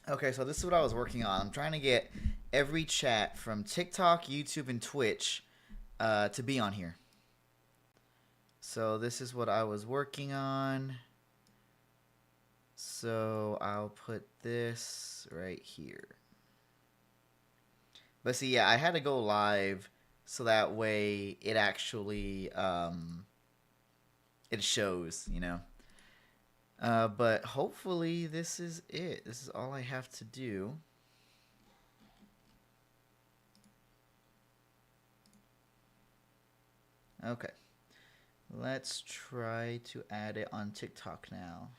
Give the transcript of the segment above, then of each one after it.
Okay, so this is what I was working on. I'm trying to get every chat from TikTok, YouTube, and Twitch to be on here. So this is what I was working on. So I'll put this right here. But see, yeah, I had to go live so that way it actually it shows, you know. But hopefully this is it. This is all I have to do. Okay. Let's try to add it on TikTok now.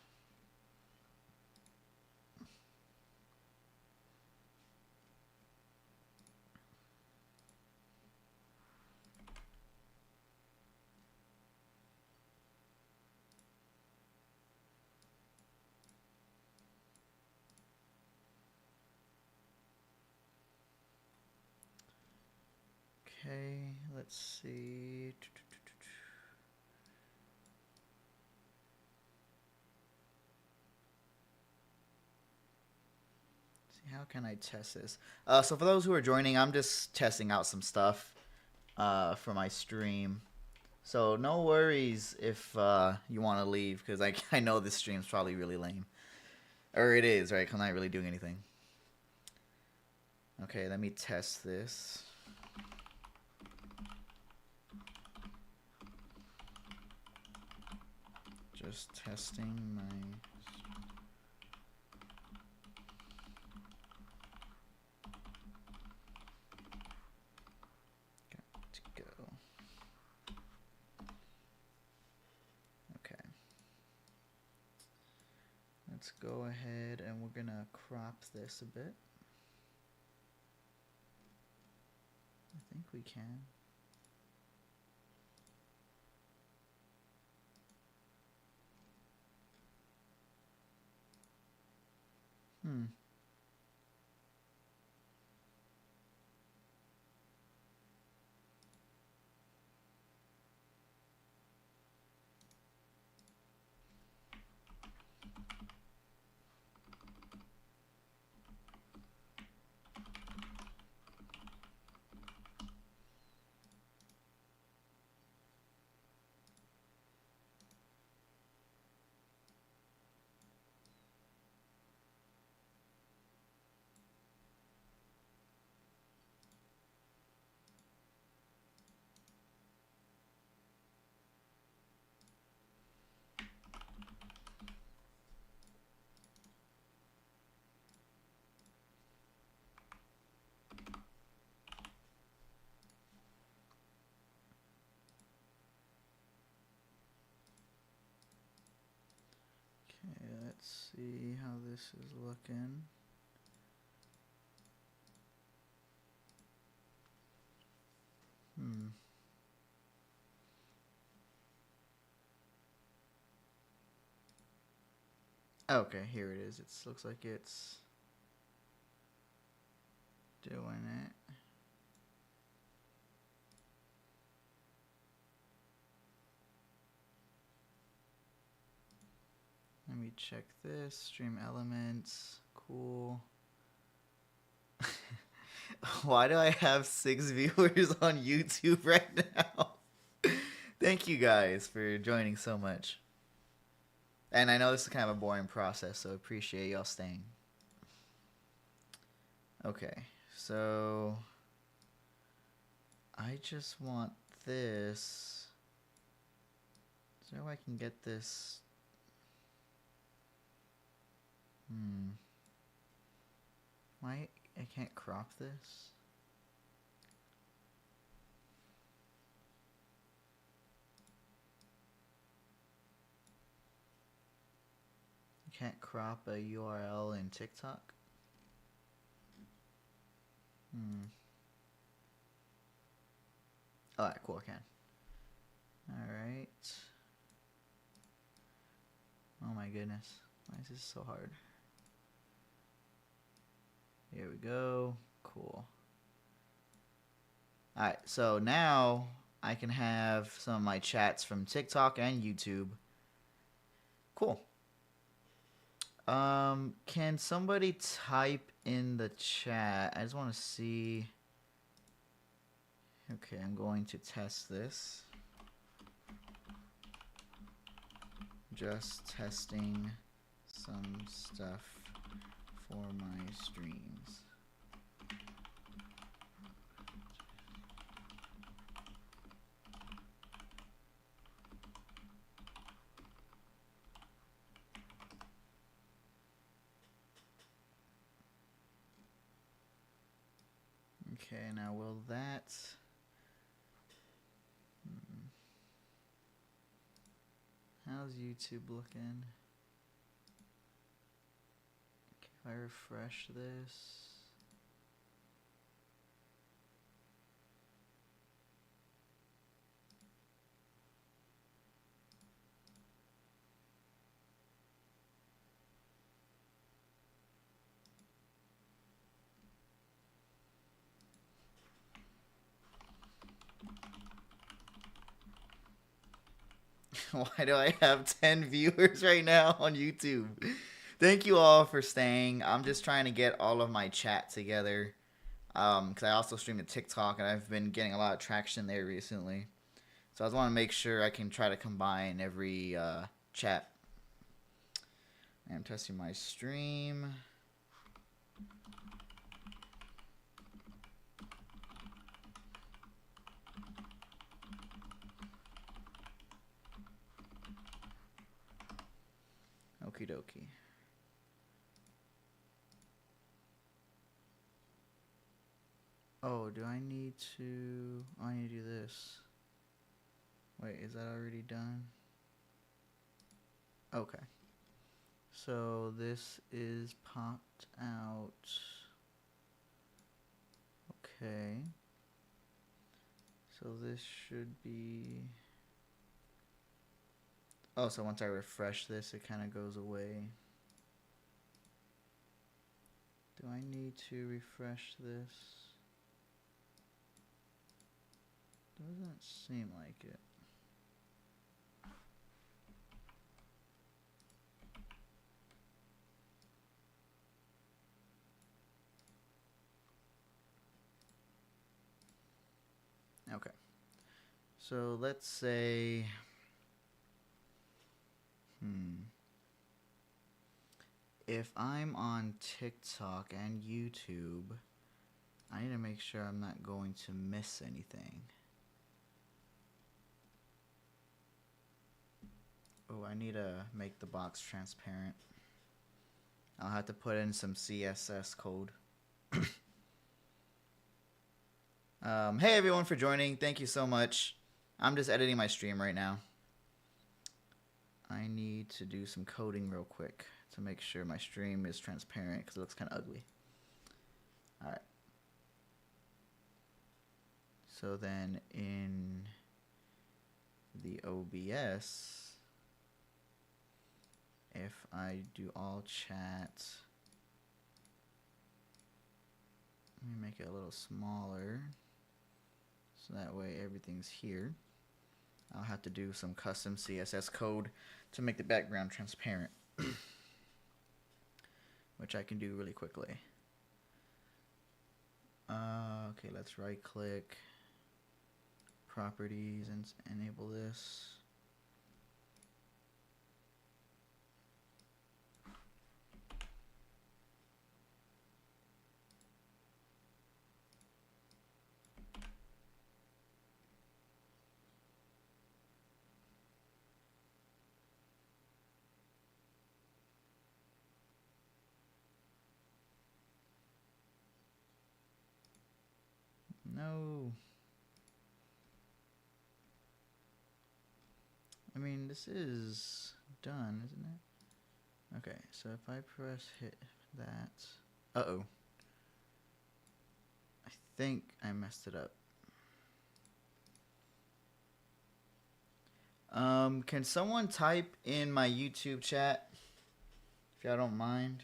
Okay, let's see. How can I test this? So for those who are joining, I'm just testing out some stuff for my stream. So no worries if you want to leave, because I know this stream's probably really lame. Or it is, right? 'Cause I'm not really doing anything. Okay, let me test this. Just testing my... Got to go. Okay. Let's go ahead and we're gonna crop this a bit. I think we can. Hmm. Okay, let's see how this is looking. Hmm. Okay, here it is. It looks like it's doing it. Let me check this. Stream elements. Cool. Why do I have 6 viewers on YouTube right now? Thank you guys for joining so much. And I know this is kind of a boring process, so appreciate y'all staying. Okay, so I just want this. Is there a way I can get this? Why I can't crop this? You can't crop a URL in TikTok? Alright, cool, I can. Alright. Oh my goodness. Why is this so hard? Here we go. Cool. Alright, so now I can have some of my chats from TikTok and YouTube. Cool. Can somebody type in the chat? I just want to see. Okay, I'm going to test this. Just testing some stuff for my streams. Okay, now will that... How's YouTube looking? Okay, if I refresh this... Why do I have 10 viewers right now on YouTube? Thank you all for staying. I'm just trying to get all of my chat together. Because I also stream to TikTok, and I've been getting a lot of traction there recently. So I just want to make sure I can try to combine every chat. I'm testing my stream. Okie dokie. Oh, do I need to... Oh, I need to do this. Wait, is that already done? Okay. So this is popped out. Okay. So this should be... Oh, so once I refresh this, it kind of goes away. Do I need to refresh this? Doesn't seem like it. Okay. So let's say... If I'm on TikTok and YouTube, I need to make sure I'm not going to miss anything. Oh, I need to make the box transparent. I'll have to put in some CSS code. Hey everyone for joining. Thank you so much. I'm just editing my stream right now. I need to do some coding real quick to make sure my stream is transparent because it looks kind of ugly. Alright. So then in the OBS, if I do all chat, let me make it a little smaller so that way everything's here. I'll have to do some custom CSS code to make the background transparent, which I can do really quickly. Okay, let's right click properties and enable this. No. I mean, this is done, isn't it? Okay, so if I press hit that... Uh-oh. I think I messed it up. Can someone type in my YouTube chat if y'all don't mind?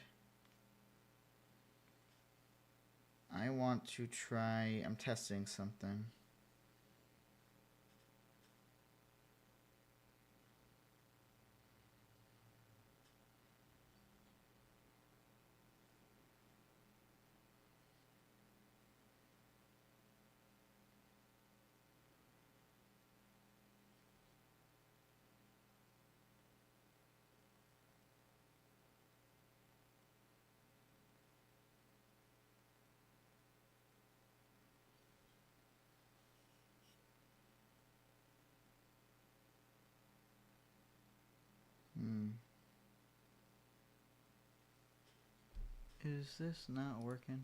I want to try. I'm testing something. Is this not working?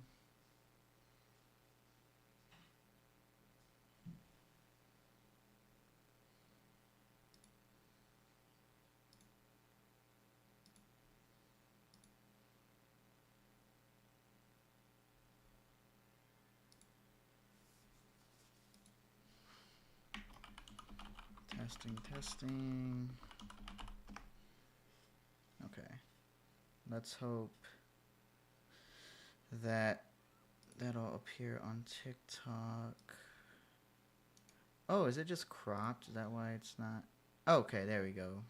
Testing. Okay. Let's hope that that'll appear on TikTok. Oh, is it just cropped? Is that why it's not? Okay, there we go.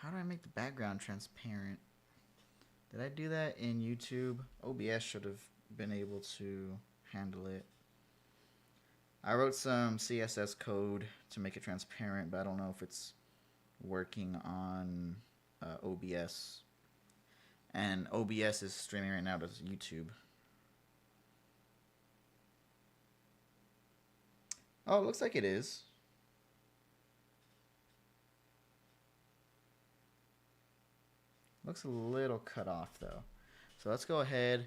How do I make the background transparent? Did I do that in YouTube? OBS should have been able to handle it. I wrote some CSS code to make it transparent, but I don't know if it's working on OBS. And OBS is streaming right now to YouTube. Oh, it looks like it is. Looks a little cut off though. So let's go ahead.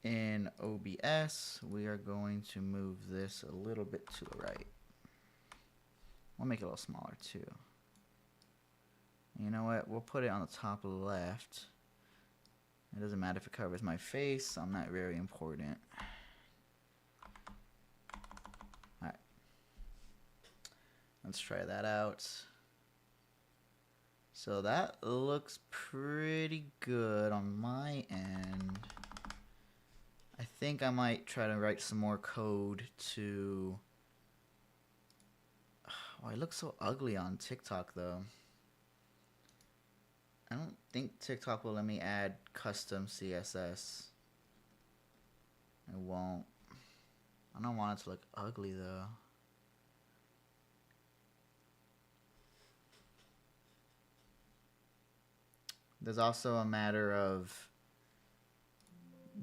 In OBS, we are going to move this a little bit to the right. We'll make it a little smaller too. You know what? We'll put it on the top left. It doesn't matter if it covers my face. I'm not very important. Alright. Let's try that out. So that looks pretty good on my end. I think I might try to write some more code to... Oh, it looks so ugly on TikTok though. I don't think TikTok will let me add custom CSS. It won't. I don't want it to look ugly though. There's also a matter of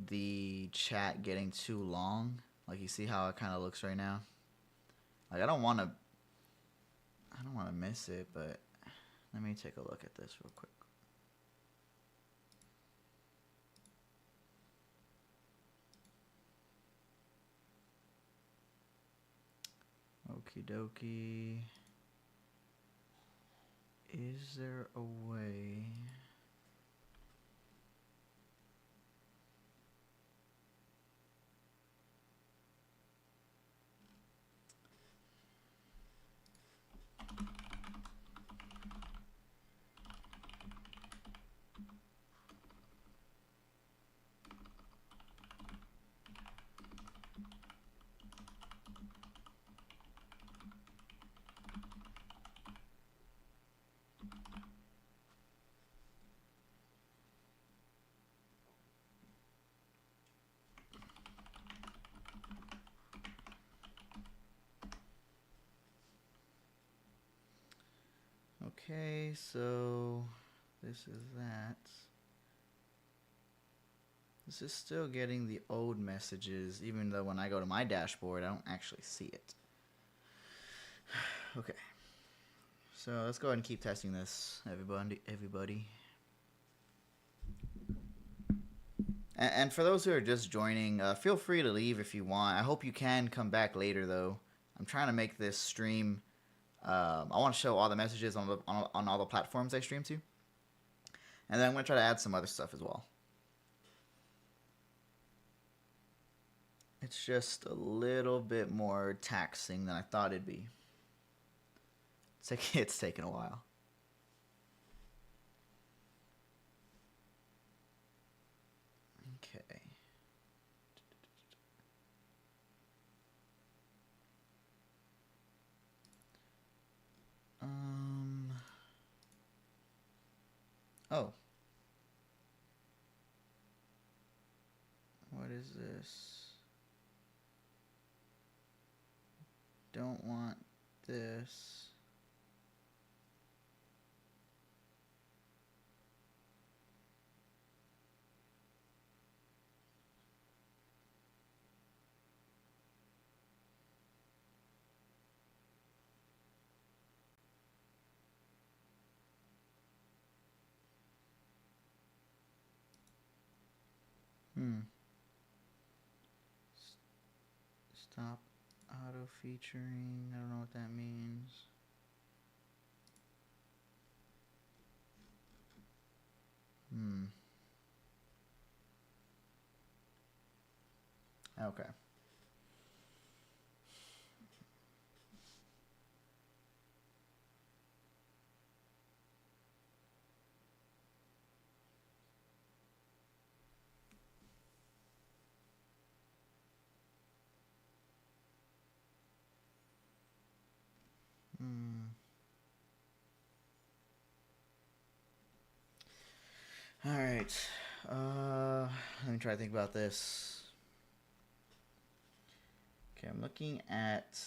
the chat getting too long. Like you see how it kind of looks right now. Like I don't want to miss it, but let me take a look at this real quick. Okie dokie. Is there a way? Okay, so this is that. This is still getting the old messages, even though when I go to my dashboard, I don't actually see it. Okay. So let's go ahead and keep testing this, everybody. And for those who are just joining, feel free to leave if you want. I hope you can come back later, though. I'm trying to make this stream... I want to show all the messages on all the platforms I stream to. And then I'm going to try to add some other stuff as well. It's just a little bit more taxing than I thought it'd be. It's taken a while. Okay. Oh. What is this? Don't want this. Stop auto featuring. I don't know what that means. Okay. All right. Let me try to think about this. Okay, I'm looking at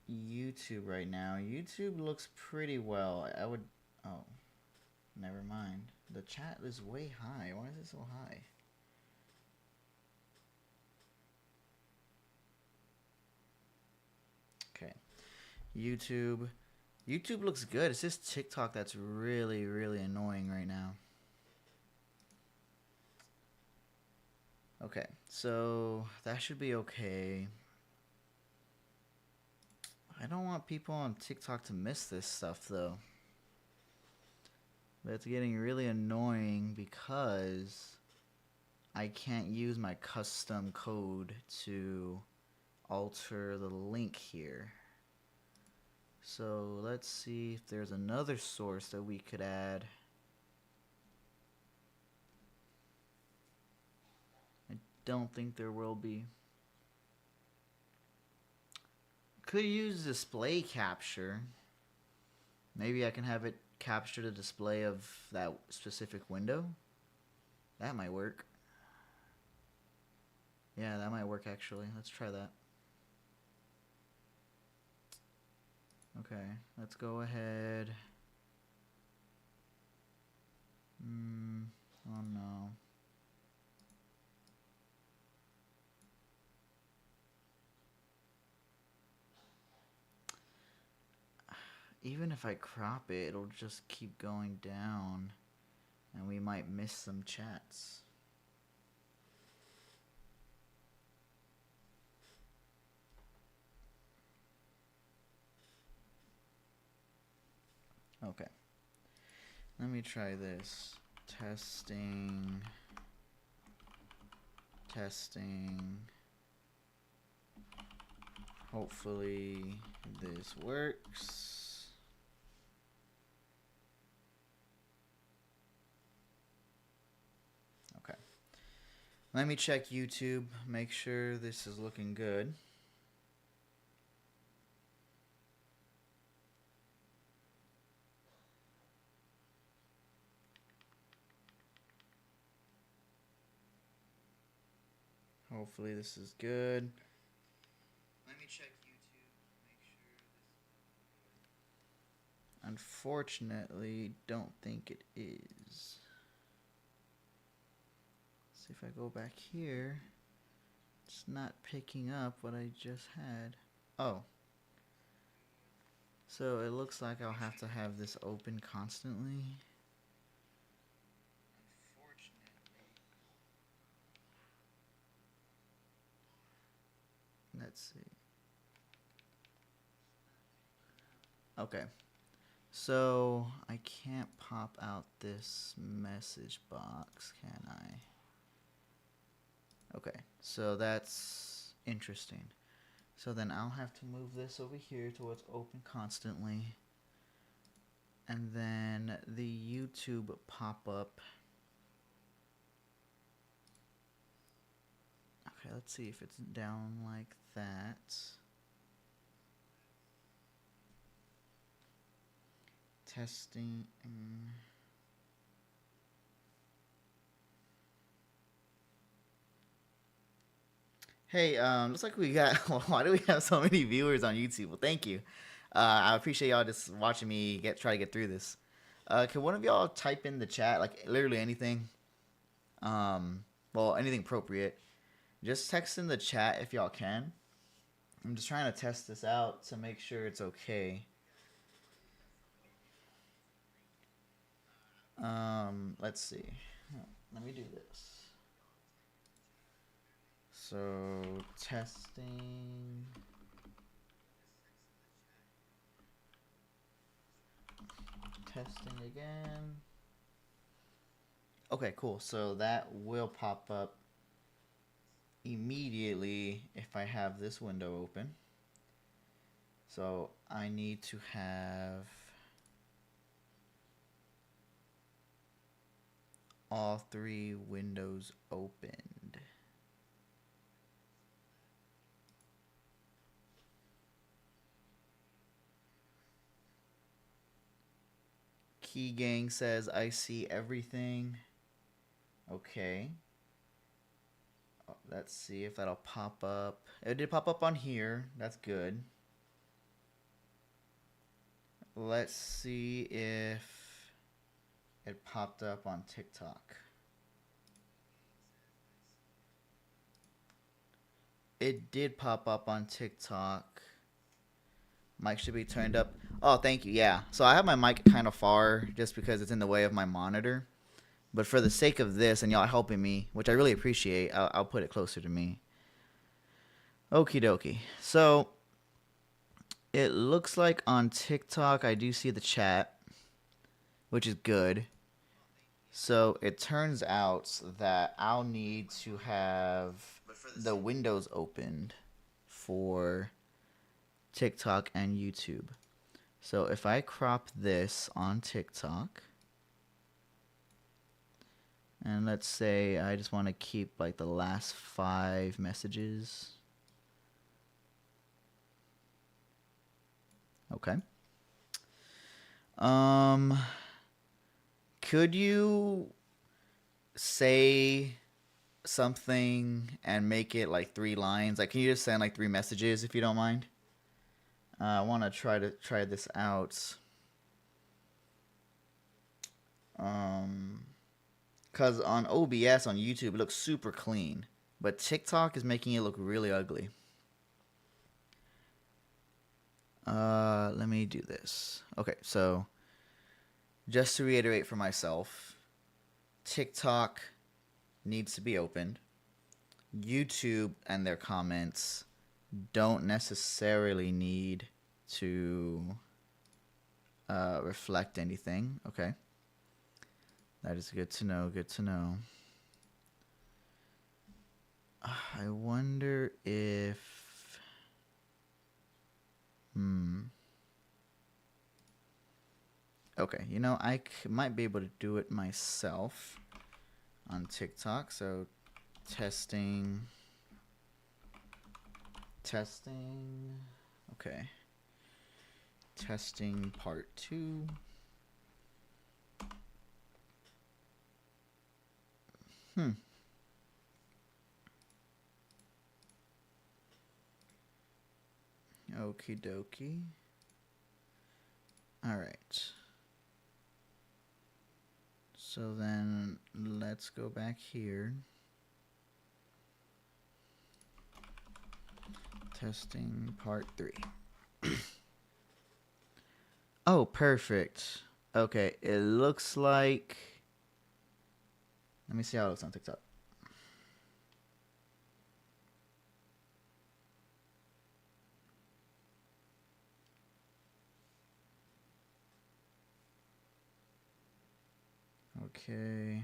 YouTube right now. YouTube looks pretty well. I would. Oh, never mind. The chat is way high. Why is it so high? Okay. YouTube. YouTube looks good. It's just TikTok that's really, really annoying right now. Okay, so that should be okay. I don't want people on TikTok to miss this stuff though. But it's getting really annoying because I can't use my custom code to alter the link here. So let's see if there's another source that we could add. I don't think there will be. Could use display capture. Maybe I can have it capture the display of that specific window. That might work. Yeah, that might work actually. Let's try that. Okay, let's go ahead. Oh no. Even if I crop it, it'll just keep going down and we might miss some chats. Okay. Let me try this. Testing. Hopefully this works. Okay. Let me check YouTube, make sure this is looking good. Hopefully this is good. Let me check YouTube, make sure this. Unfortunately, don't think it is. See if I go back here. It's not picking up what I just had. Oh. So it looks like I'll have to have this open constantly. Let's see. Okay. So I can't pop out this message box, can I? Okay, so that's interesting. So then I'll have to move this over here to where it's open constantly. And then the YouTube pop-up. Okay, let's see if it's down like that. Testing. Hey, looks like we got. Why do we have so many viewers on YouTube? Well, thank you. I appreciate y'all just watching me try to get through this. Can one of y'all type in the chat, like literally anything? Well, anything appropriate. Just text in the chat if y'all can. I'm just trying to test this out to make sure it's okay. Let's see. Let me do this. So, testing. Testing again. Okay, cool. So that will pop up immediately if I have this window open. So I need to have all three windows opened. Key Gang says, I see everything. Okay. Let's see if that'll pop up. It did pop up on here. That's good. Let's see if it popped up on TikTok. It did pop up on TikTok. Mic should be turned up. Oh, thank you. Yeah. So I have my mic kind of far just because it's in the way of my monitor. But for the sake of this and y'all helping me, which I really appreciate, I'll put it closer to me. Okie dokie. So it looks like on TikTok I do see the chat, which is good. So it turns out that I'll need to have the windows opened for TikTok and YouTube. So if I crop this on TikTok, and let's say I just want to keep like the last 5 messages. Okay. Could you say something and make it like 3 lines? Like, can you just send like 3 messages if you don't mind? I want to try this out. Cause on OBS on YouTube it looks super clean, but TikTok is making it look really ugly. Let me do this. Okay, so just to reiterate for myself, TikTok needs to be opened. YouTube and their comments don't necessarily need to reflect anything. Okay. That is good to know. Good to know. I wonder if... Okay, you know, I might be able to do it myself on TikTok. So, testing. Okay. Testing part 2. Okie dokie. Alright. So then let's go back here. Testing part 3. Oh, perfect. Okay, it looks like... Let me see how it looks on TikTok. Okay.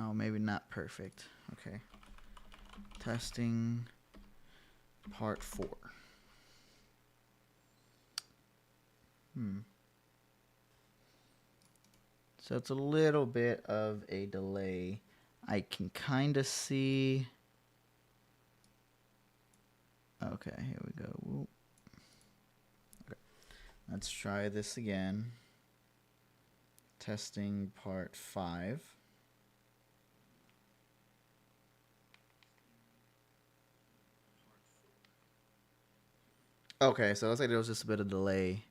Oh, maybe not perfect. Okay. Testing part 4. So it's a little bit of a delay. I can kind of see. Okay, here we go. Whoop. Okay. Let's try this again. Testing part 5. Okay, so it looks like there was just a bit of delay.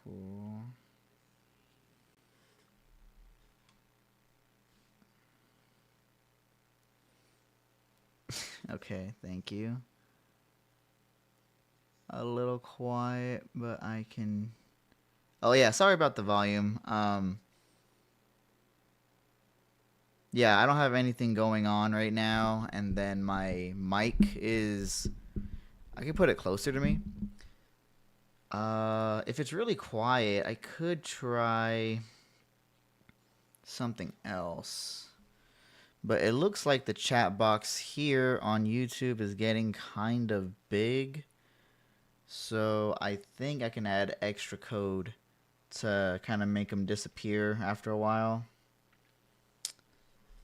Cool. Okay, thank you. A little quiet, but I can... Oh yeah, sorry about the volume. Yeah, I don't have anything going on right now, and then my mic is... I can put it closer to me. If it's really quiet, I could try something else. But it looks like the chat box here on YouTube is getting kind of big. So I think I can add extra code to kind of make them disappear after a while.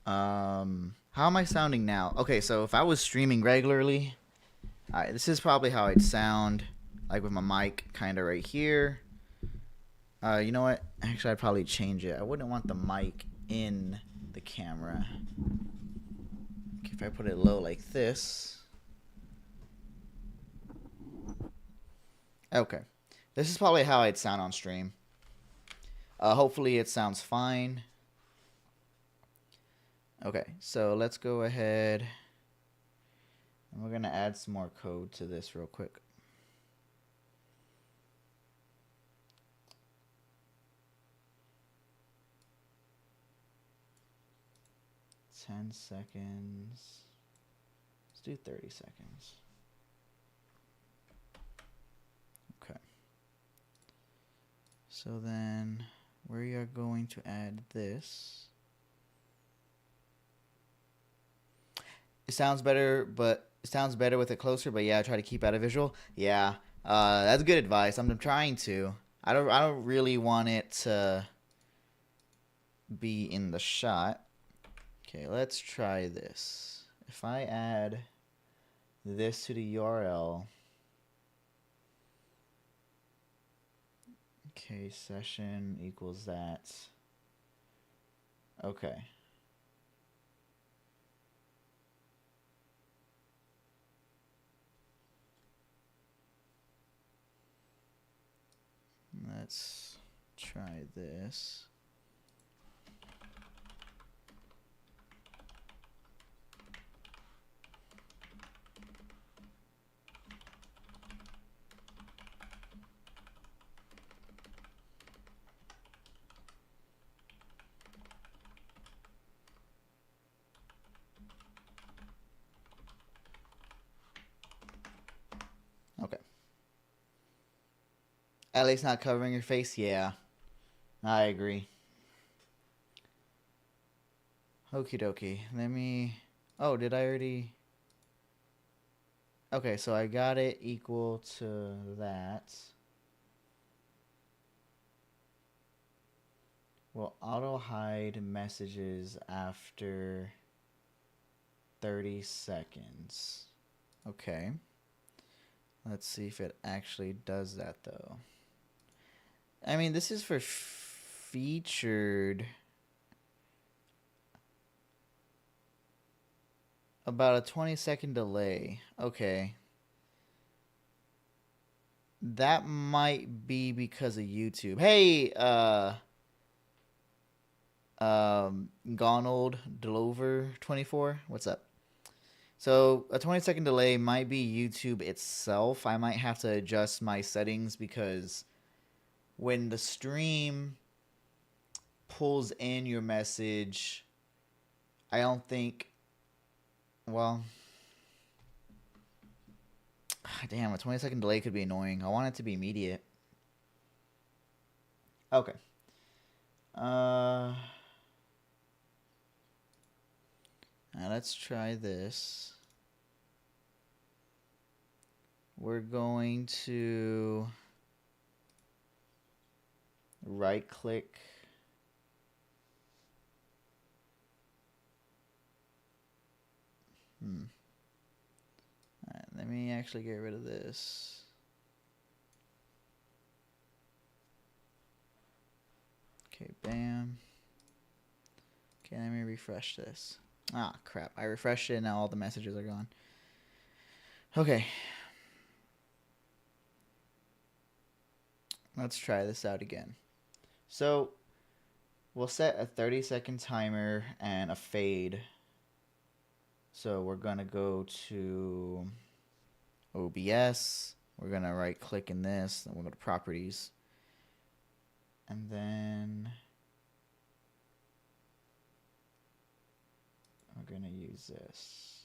How am I sounding now? Okay, so if I was streaming regularly, this is probably how I'd sound, like with my mic kind of right here. You know what? Actually, I'd probably change it. I wouldn't want the mic in the camera. If I put it low like this. Okay. This is probably how I'd sound on stream. Hopefully it sounds fine. Okay, so let's go ahead. And we're going to add some more code to this real quick. "10 seconds. Let's do 30 seconds. Okay. So then we are going to add this. It sounds better, but it sounds better with it closer, but yeah, I try to keep out of visual. Yeah. That's good advice. I'm trying to. I don't really want it to be in the shot. Okay, let's try this. If I add this to the URL. Okay, session equals that. Okay. Let's try this. Okay. At least not covering your face? Yeah. I agree. Okie dokie. Let me... Oh, did I already... Okay, so I got it equal to that. Well, auto hide messages after 30 seconds. Okay. Let's see if it actually does that, though. I mean, this is for featured. About a 20-second delay. Okay. That might be because of YouTube. Hey, Gonald Delover 24. What's up? So a 20-second delay might be YouTube itself. I might have to adjust my settings because when the stream pulls in your message, I don't think... Well... Damn, a 20-second delay could be annoying. I want it to be immediate. Okay. Now let's try this. We're going to right click. Alright, let me actually get rid of this. Okay, bam. Okay, let me refresh this. Ah, crap. I refreshed it and now all the messages are gone. Okay. Let's try this out again. So, we'll set a 30-second timer and a fade. So, we're going to go to OBS. We're going to right click in this. Then we'll go to properties. And then we're going to use this.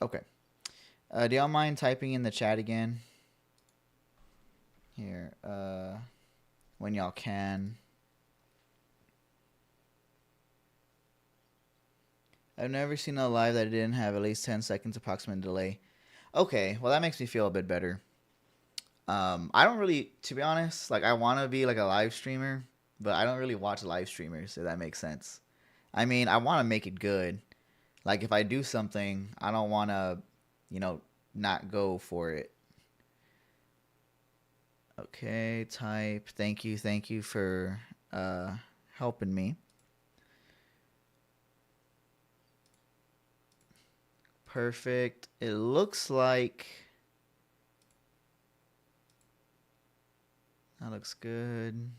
Okay. Do y'all mind typing in the chat again? Here. When y'all can. I've never seen a live that didn't have at least 10 seconds approximate delay. Okay, well that makes me feel a bit better. I don't really, to be honest, like I want to be like a live streamer, but I don't really watch live streamers, if that makes sense. I mean, I want to make it good. Like if I do something, I don't want to, not go for it. Okay, type. Thank you for helping me. Perfect. It looks like that looks good.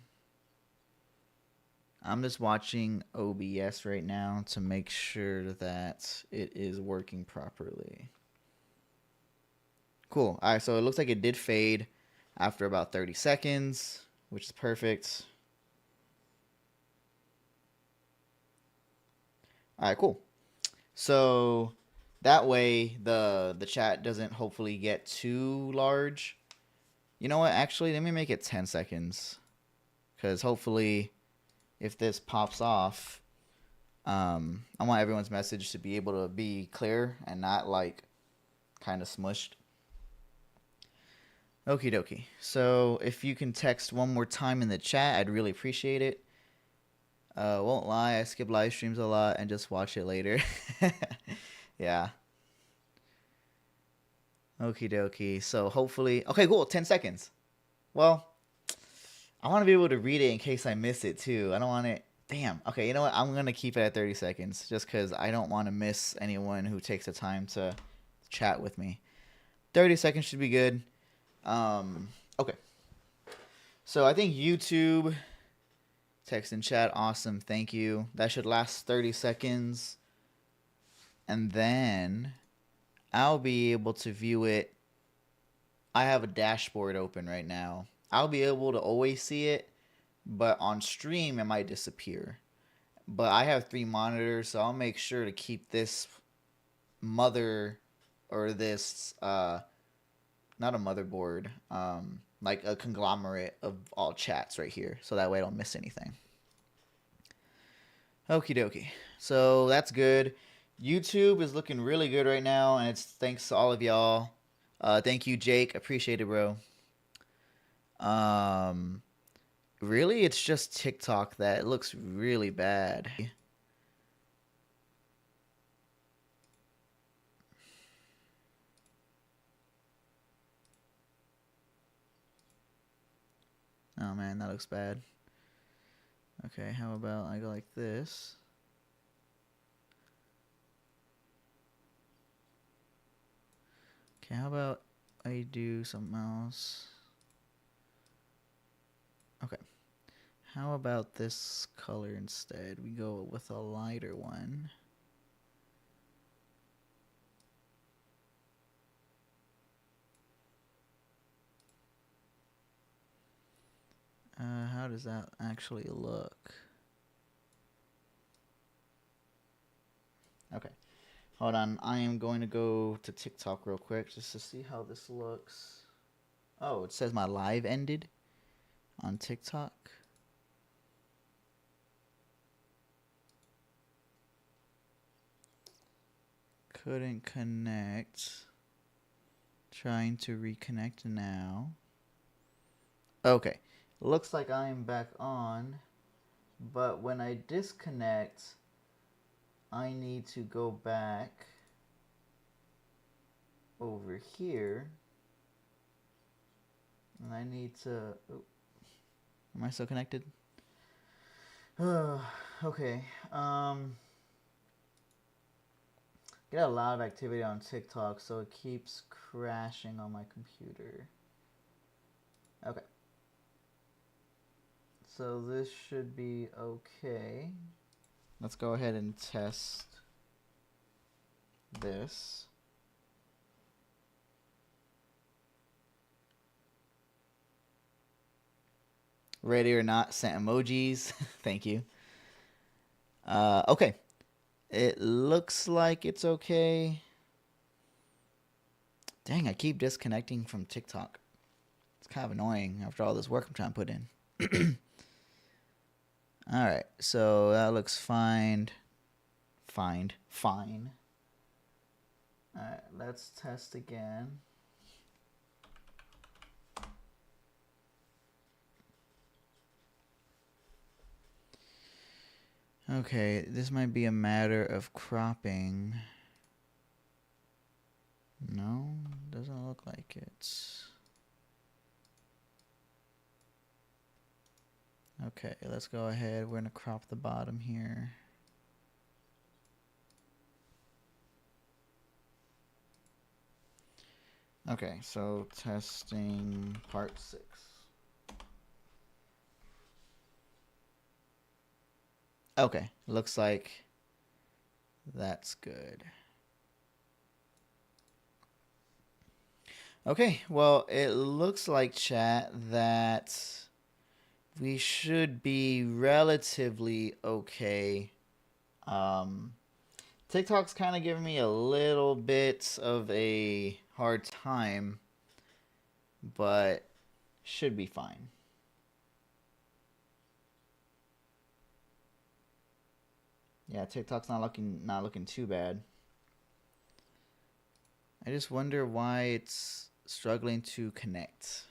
I'm just watching OBS right now to make sure that it is working properly. Cool. All right, so it looks like it did fade after about 30 seconds, which is perfect. All right, cool. So that way the chat doesn't hopefully get too large. You know what? Actually, let me make it 10 seconds. Because hopefully if this pops off, I want everyone's message to be able to be clear and not like kind of smushed. Okie dokie. So if you can text one more time in the chat, I'd really appreciate it. Won't lie, I skip live streams a lot and just watch it later. Yeah. Okie dokie. So hopefully, okay, cool. 10 seconds. Well, I want to be able to read it in case I miss it too. I don't want it. Damn. Okay, you know what? I'm going to keep it at 30 seconds just because I don't want to miss anyone who takes the time to chat with me. 30 seconds should be good. Okay. So I think YouTube, text and chat, awesome. Thank you. That should last 30 seconds. And then I'll be able to view it. I have a dashboard open right now. I'll be able to always see it, but on stream it might disappear. But I have 3 monitors, so I'll make sure to keep this mother or this not a motherboard, like a conglomerate of all chats right here, so that way I don't miss anything. Okie dokie. So that's good. YouTube is looking really good right now, and it's thanks to all of y'all. Thank you, Jake. Appreciate it, bro. Really, it's just TikTok that looks really bad. Oh man, that looks bad. Okay, how about I go like this? Okay, how about I do something else? Okay. How about this color instead? We go with a lighter one. How does that actually look? Okay. Hold on, I am going to go to TikTok real quick just to see how this looks. Oh, it says my live ended on TikTok. Couldn't connect. Trying to reconnect now. Okay, looks like I am back on, but when I disconnect, I need to go back over here, and I need to. Oh, am I still connected? Okay. Get a lot of activity on TikTok, so it keeps crashing on my computer. Okay. So this should be okay. Let's go ahead and test this. Ready or not, sent emojis. Thank you. Okay. It looks like it's okay. Dang, I keep disconnecting from TikTok. It's kind of annoying after all this work I'm trying to put in. Alright, so that looks fine. Fine. Alright, let's test again. Okay, this might be a matter of cropping. No, doesn't look like it. Okay, let's go ahead. We're going to crop the bottom here. Okay, so testing part 6. Okay, looks like that's good. Okay, well, it looks like, chat, that we should be relatively okay. TikTok's kind of giving me a little bit of a hard time, but should be fine. Yeah, TikTok's not looking too bad. I just wonder why it's struggling to connect.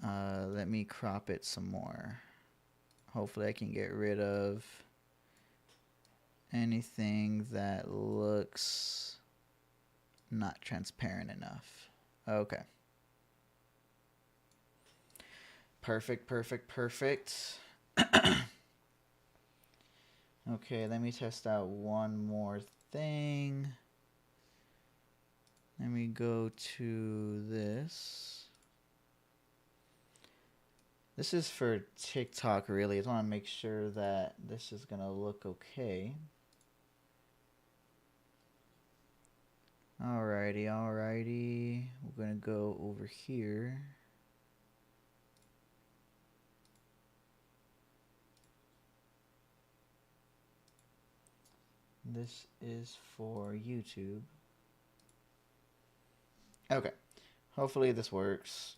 Let me crop it some more. Hopefully I can get rid of anything that looks not transparent enough. Okay. Perfect. Okay, let me test out one more thing. Let me go to this. This is for TikTok, really. I just want to make sure that this is going to look okay. Alrighty. We're going to go over here. This is for YouTube. Okay. Hopefully this works.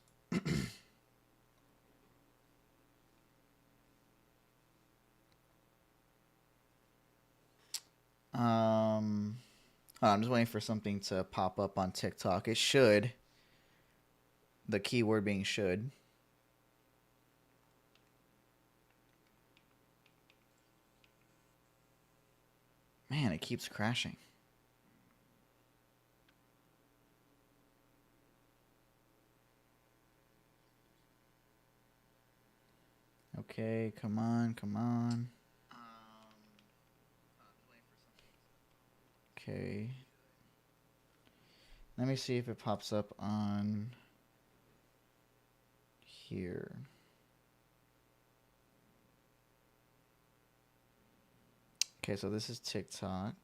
I'm just waiting for something to pop up on TikTok. It should. The keyword being should. Man, it keeps crashing. Okay, come on. Okay. Let me see if it pops up on here. Okay, so this is TikTok.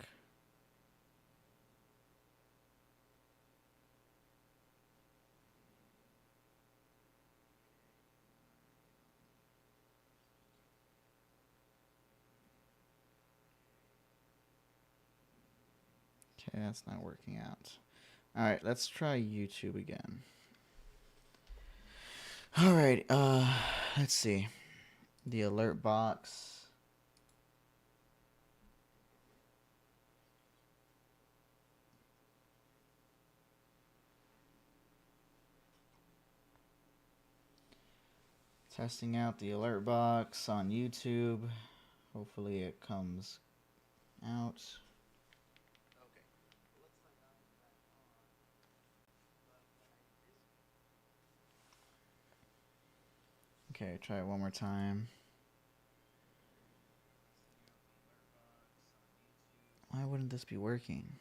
Okay, that's not working out. All right, let's try YouTube again. All right, let's see. The alert box. Testing out the alert box on YouTube. Hopefully it comes out. Okay, try it one more time. Why wouldn't this be working?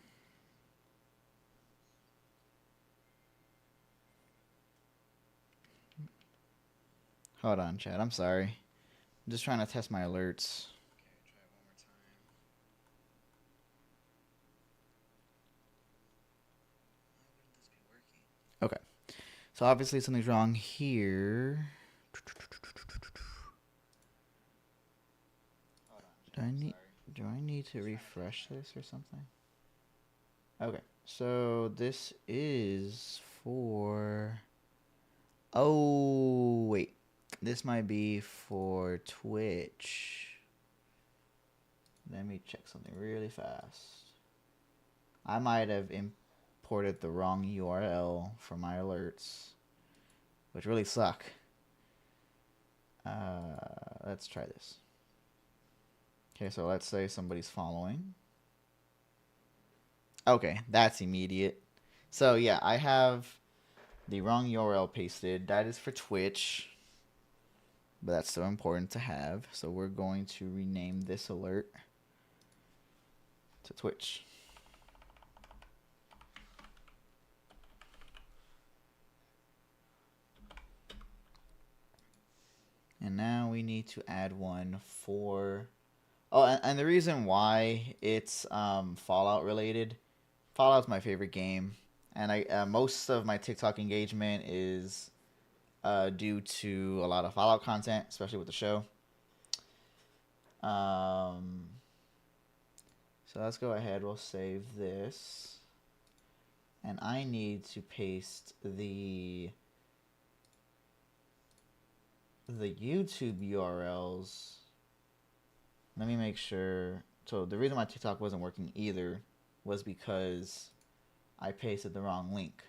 Hold on, chat. I'm sorry. I'm just trying to test my alerts. Okay, try it one more time. Why wouldn't this be working? Okay. So obviously something's wrong here. Do I need to refresh this or something? Okay. So this is for... Oh, wait. This might be for Twitch. Let me check something really fast. I might have imported the wrong URL for my alerts, which really suck. Let's try this. Okay, so let's say somebody's following. Okay, that's immediate. So yeah, I have the wrong URL pasted. That is for Twitch, but that's still important to have. So we're going to rename this alert to Twitch. And now we need to add one for... Oh, and the reason why it's Fallout related. Fallout's my favorite game, and I most of my TikTok engagement is due to a lot of Fallout content, especially with the show. So let's go ahead. We'll save this, and I need to paste the YouTube URLs. Let me make sure. So the reason why TikTok wasn't working either was because I pasted the wrong link.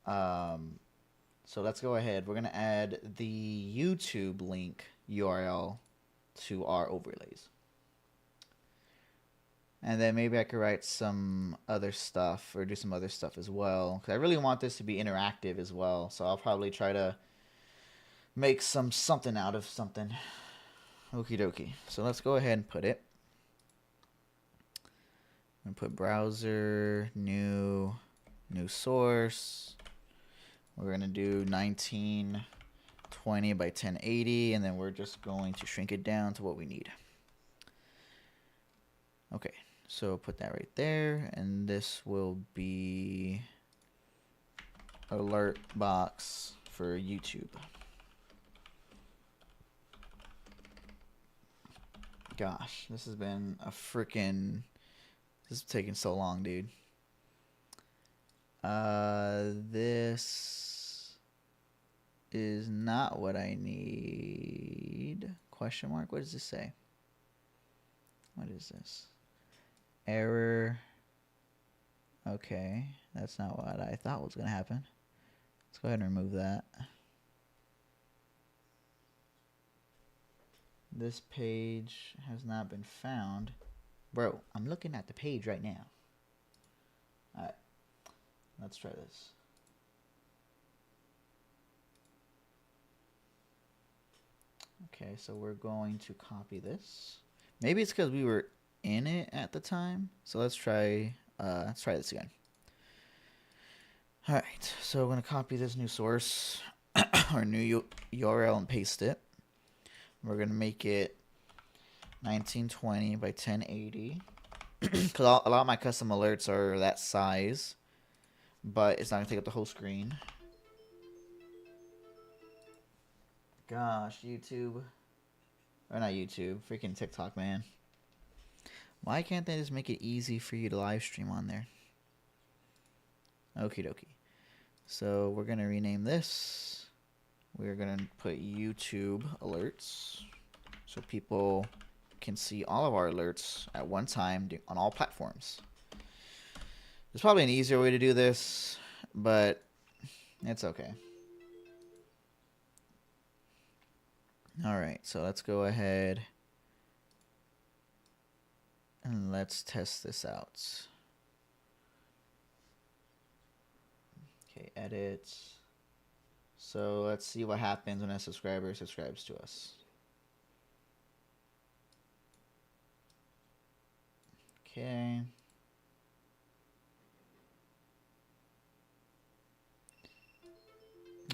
So let's go ahead. We're going to add the YouTube link URL to our overlays. And then maybe I could write some other stuff or do some other stuff as well, because I really want this to be interactive as well. So I'll probably try to make something out of something. Okie dokie. So let's go ahead and put it. I'm going to put browser, new source. We're going to do 1920 by 1080, and then we're just going to shrink it down to what we need. Okay, so put that right there, and this will be alert box for YouTube. Gosh, this has been a freaking... This is taking so long, dude. This is not what I need. Question mark? What does this say? What is this? Error. Okay, that's not what I thought was going to happen. Let's go ahead and remove that. This page has not been found. Bro, I'm looking at the page right now. Alright, let's try this. Okay, so we're going to copy this. Maybe it's because we were in it at the time. So let's try this again. Alright, so we're going to copy this new source or new URL and paste it. We're going to make it 1920 by 1080 because a lot of my custom alerts are that size, but it's not going to take up the whole screen. Gosh, YouTube. Or not YouTube, freaking TikTok, man. Why can't they just make it easy for you to live stream on there? Okie dokie. So we're going to rename this. We're going to put YouTube alerts so people can see all of our alerts at one time on all platforms. There's probably an easier way to do this, but it's okay. All right, so let's go ahead and let's test this out. Okay, edit. So let's see what happens when a subscriber subscribes to us. Okay.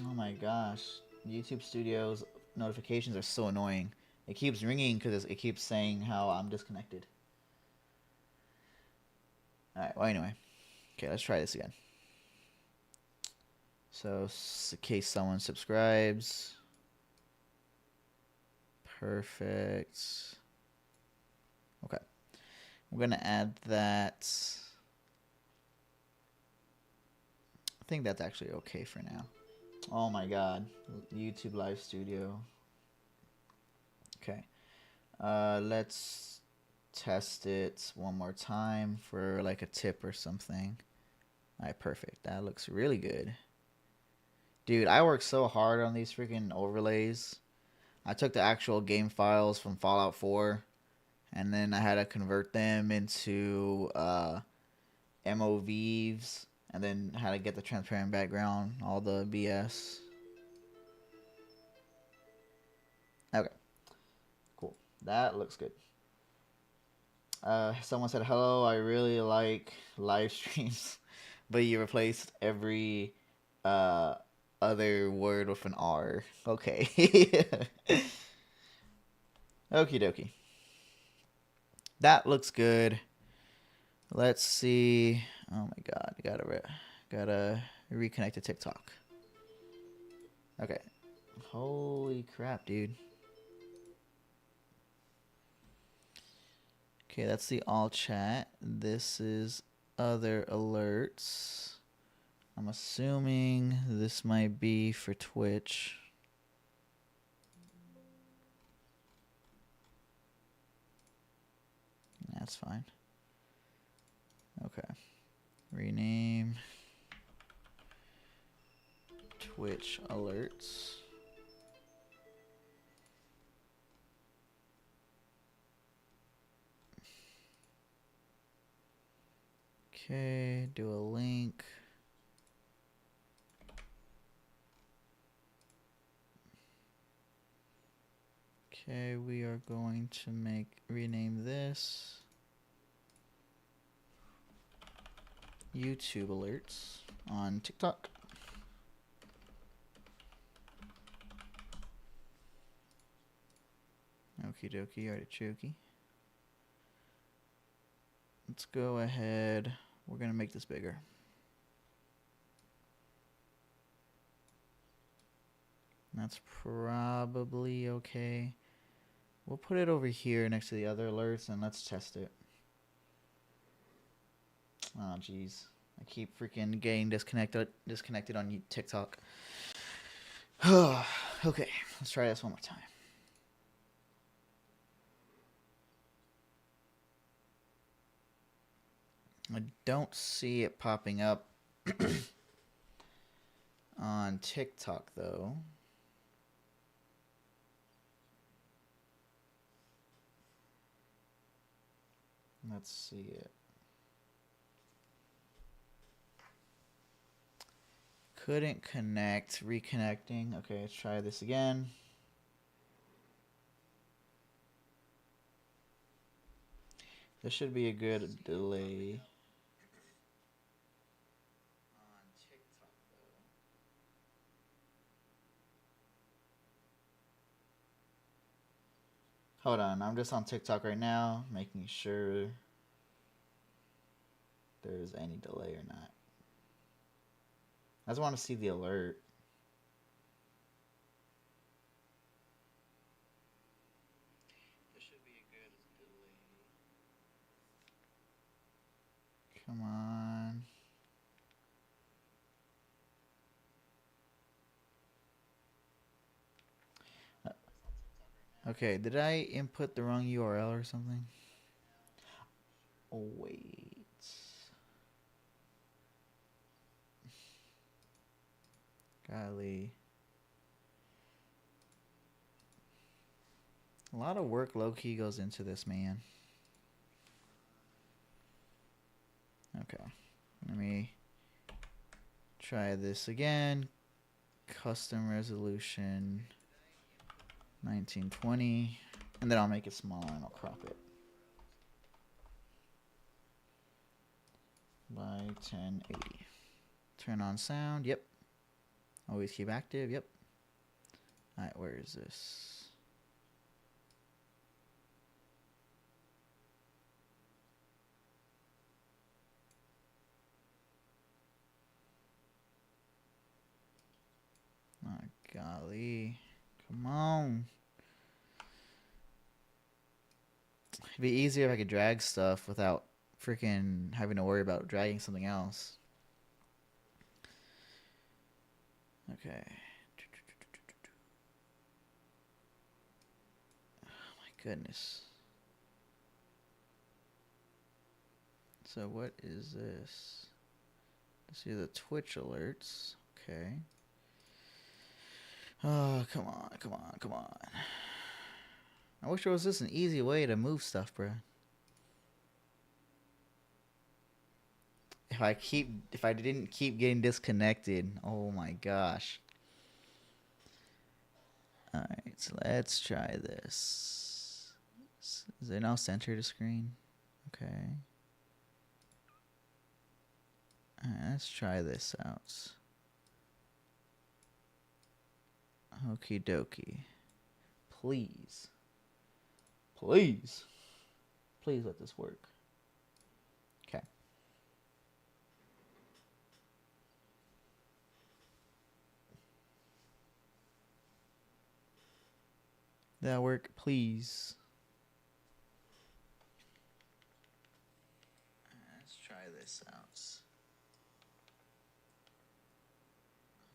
Oh my gosh. YouTube Studios notifications are so annoying. It keeps ringing because it keeps saying how I'm disconnected. Alright, well anyway. Okay, let's try this again. So, in case someone subscribes. Perfect. Okay. I'm going to add that. I think that's actually okay for now. Oh my god. YouTube Live Studio. Okay. Let's test it one more time for like a tip or something. Alright, perfect. That looks really good. Dude, I worked so hard on these freaking overlays. I took the actual game files from Fallout 4 and then I had to convert them into MOVs and then had to get the transparent background, all the BS. Okay. Cool. That looks good. Someone said, hello, I really like live streams, but you replaced every other word with an R. Okay. Okie dokie. That looks good. Let's see. Oh my god, gotta reconnect to TikTok. Okay. Holy crap, dude. Okay, that's the all chat. This is other alerts. I'm assuming this might be for Twitch. That's fine. Okay. Rename Twitch alerts. Okay, do a link. Okay, we are going to rename this YouTube alerts on TikTok. Okie dokie, artichoke. Let's go ahead. We're going to make this bigger. That's probably okay. We'll put it over here next to the other alerts and let's test it. Oh, jeez. I keep freaking getting disconnected on TikTok. Okay, let's try this one more time. I don't see it popping up on TikTok, though. Let's see it. Couldn't connect. Reconnecting. Okay, let's try this again. This should be a good delay. On TikTok, though. Hold on, I'm just on TikTok right now, making sure there's any delay or not. I just want to see the alert. There should be a good delay. Come on. Okay, did I input the wrong URL or something? Oh, wait. Golly. A lot of work low-key goes into this, man. Okay. Let me try this again. Custom resolution 1920. And then I'll make it smaller and I'll crop it. By 1080. Turn on sound. Yep. Always keep active. Yep. Alright, where is this? Oh, golly. Come on. It'd be easier if I could drag stuff without freaking having to worry about dragging something else. Okay. Oh my goodness. So what is this? Let's see the Twitch alerts. Okay. Oh, come on, come on, come on. I wish there was just an easy way to move stuff, bro. If I didn't keep getting disconnected, oh my gosh. Alright, so let's try this. Is it now center to screen? Okay. Alright, let's try this out. Okie dokie. Please. Please. Please let this work. Okay. That work, please. Let's try this out.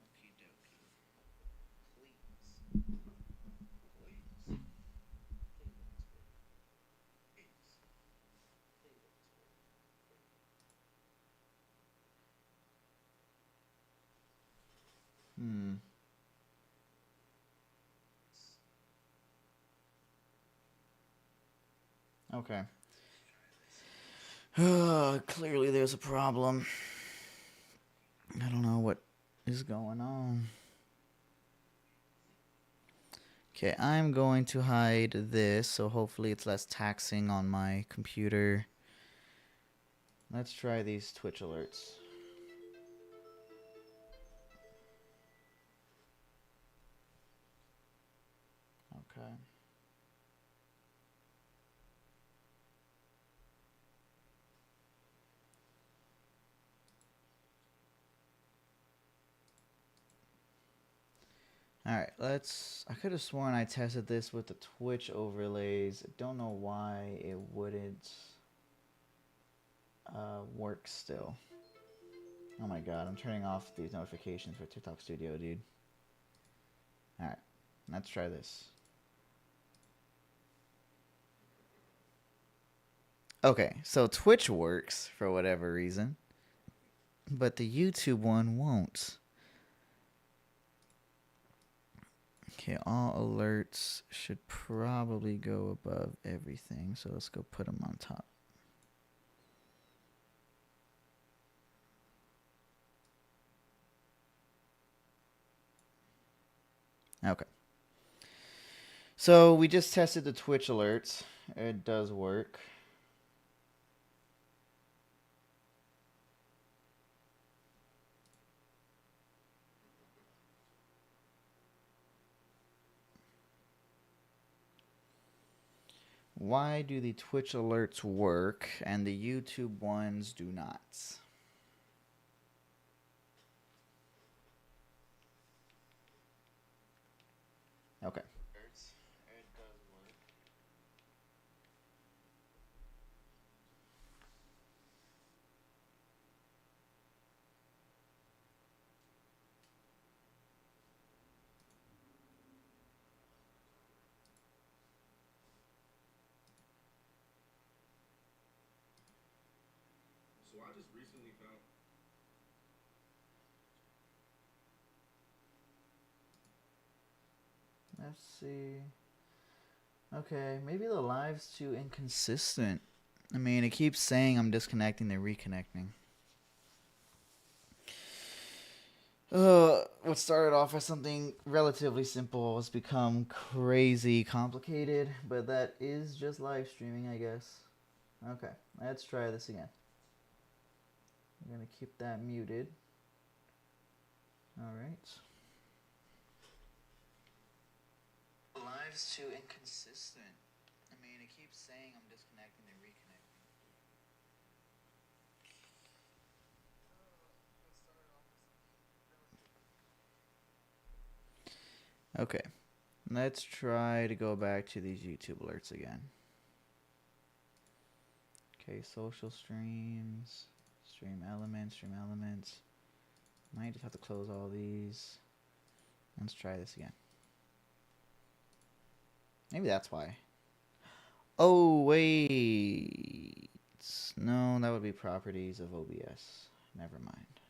Okie dokie. Please. Please. Hmm. Okay. Clearly there's a problem. I don't know what is going on. Okay, I'm going to hide this, so hopefully it's less taxing on my computer. Let's try these Twitch alerts. Okay. Alright, I could have sworn I tested this with the Twitch overlays. I don't know why it wouldn't work still. Oh my god, I'm turning off these notifications for TikTok Studio, dude. Alright, let's try this. Okay, so Twitch works for whatever reason, but the YouTube one won't. Okay, all alerts should probably go above everything, so let's go put them on top. Okay. So we just tested the Twitch alerts. It does work. Why do the Twitch alerts work and the YouTube ones do not? Okay. It does work. Let's see. Okay, maybe the live's too inconsistent. I mean, it keeps saying I'm disconnecting then reconnecting. What started off as something relatively simple has become crazy complicated, but that is just live streaming, I guess. Okay, let's try this again. I'm gonna keep that muted. Alright. Live's too inconsistent. I mean, it keeps saying I'm disconnecting then reconnecting. Okay, let's try to go back to these YouTube alerts again. Okay, social streams, stream elements. Might just have to close all these. Let's try this again. Maybe that's why. Oh, wait. No, that would be properties of OBS. Never mind.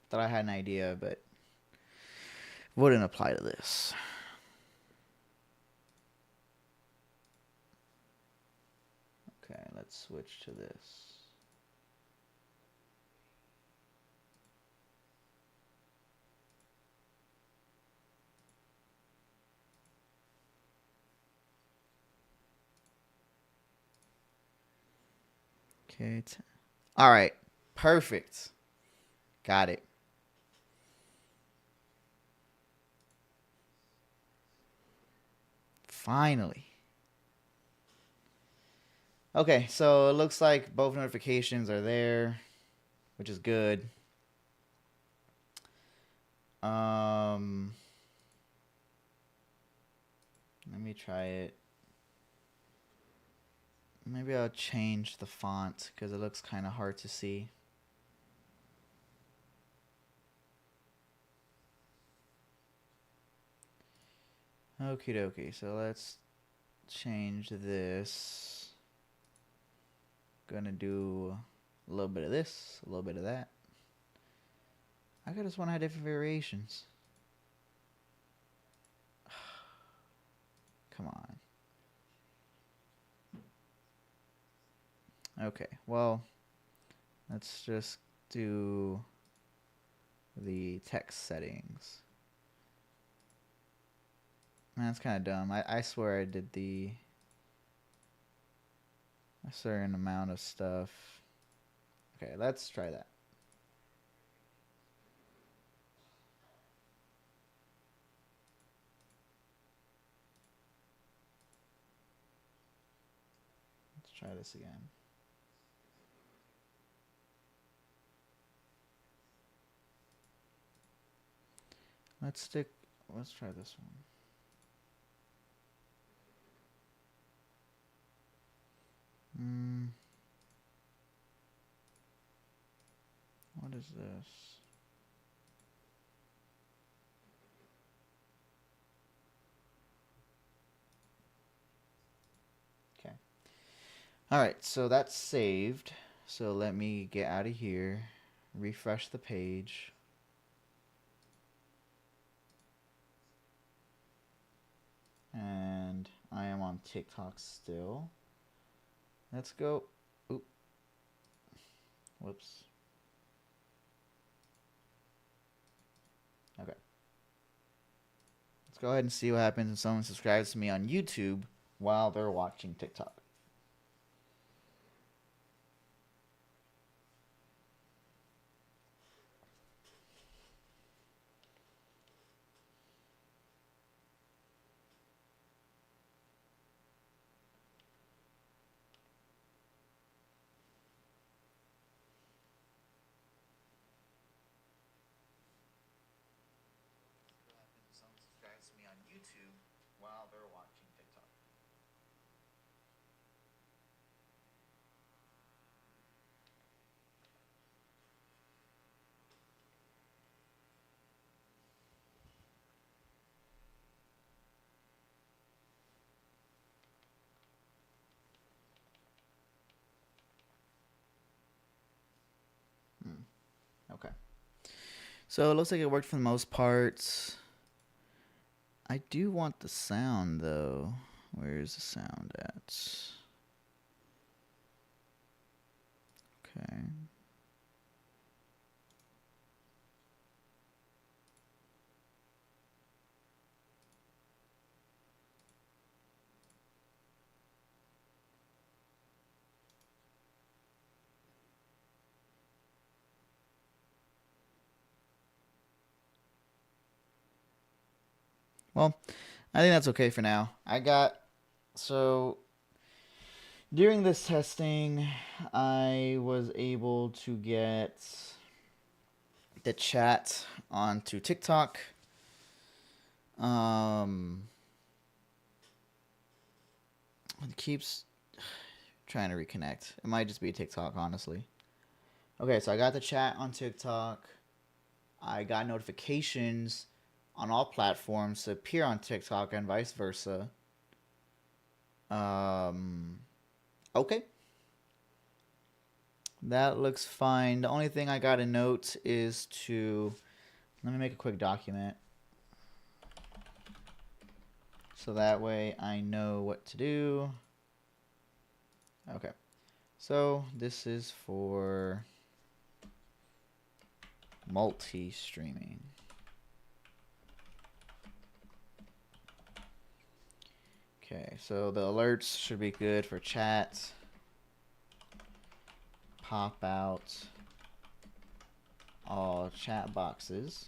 Thought I had an idea, but wouldn't apply to this. Okay, let's switch to this. Okay. All right. Perfect. Got it. Finally. Okay, so it looks like both notifications are there, which is good. Let me try it. Maybe I'll change the font because it looks kind of hard to see. Okie dokie, so let's change this. Gonna do a little bit of this, a little bit of that. I just want to have different variations. Come on. Okay, well, let's just do the text settings. Man, that's kind of dumb. I swear I did a certain amount of stuff. Okay, let's try that. Let's try this again. Let's try this one. What is this? Okay. All right, so that's saved. So let me get out of here, refresh the page. And I am on TikTok still. Let's go. Oop. Whoops. Okay. Let's go ahead and see what happens if someone subscribes to me on YouTube while they're watching TikTok. Someone subscribes to me on YouTube while they're watching TikTok. So it looks like it worked for the most part. I do want the sound though. Where's the sound at? Okay. Well, I think that's okay for now. So during this testing, I was able to get the chat onto TikTok. It keeps trying to reconnect. It might just be TikTok, honestly. Okay, so I got the chat on TikTok. I got notifications on all platforms to appear on TikTok and vice versa. Okay. That looks fine. The only thing I got to note is to... Let me make a quick document. So that way I know what to do. Okay. So this is for multi-streaming. Okay, so the alerts should be good for chat. Pop out all chat boxes.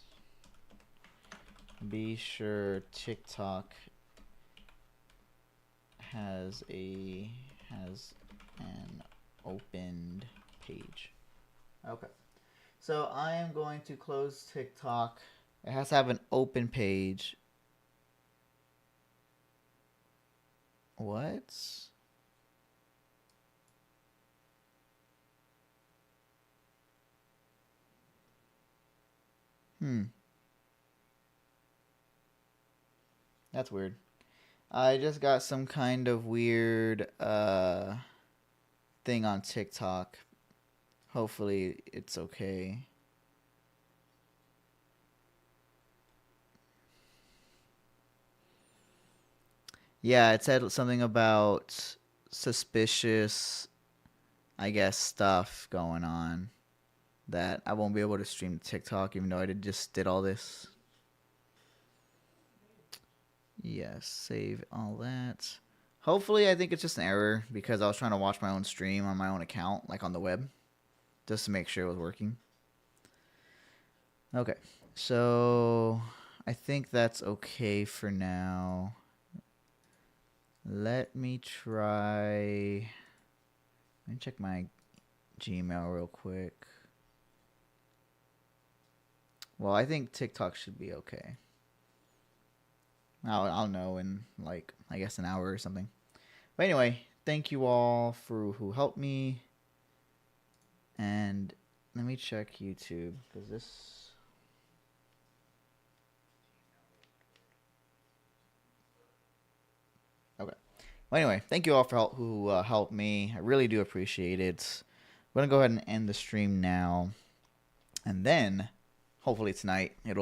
Be sure TikTok has an opened page. Okay. So I am going to close TikTok. It has to have an open page. What? That's weird. I just got some kind of weird thing on TikTok. Hopefully it's okay. Yeah, it said something about suspicious, I guess, stuff going on that I won't be able to stream TikTok even though I just did all this. Yes, save all that. Hopefully, I think it's just an error because I was trying to watch my own stream on my own account, like on the web, just to make sure it was working. Okay, so I think that's okay for now. Let me try... Let me check my Gmail real quick. Well, I think TikTok should be okay. I'll know in, like, I guess an hour or something. But anyway, thank you all for who helped me. And let me check YouTube, because this... Okay. Well, anyway, thank you all for who helped me. I really do appreciate it. I'm going to go ahead and end the stream now. And then, hopefully tonight, it'll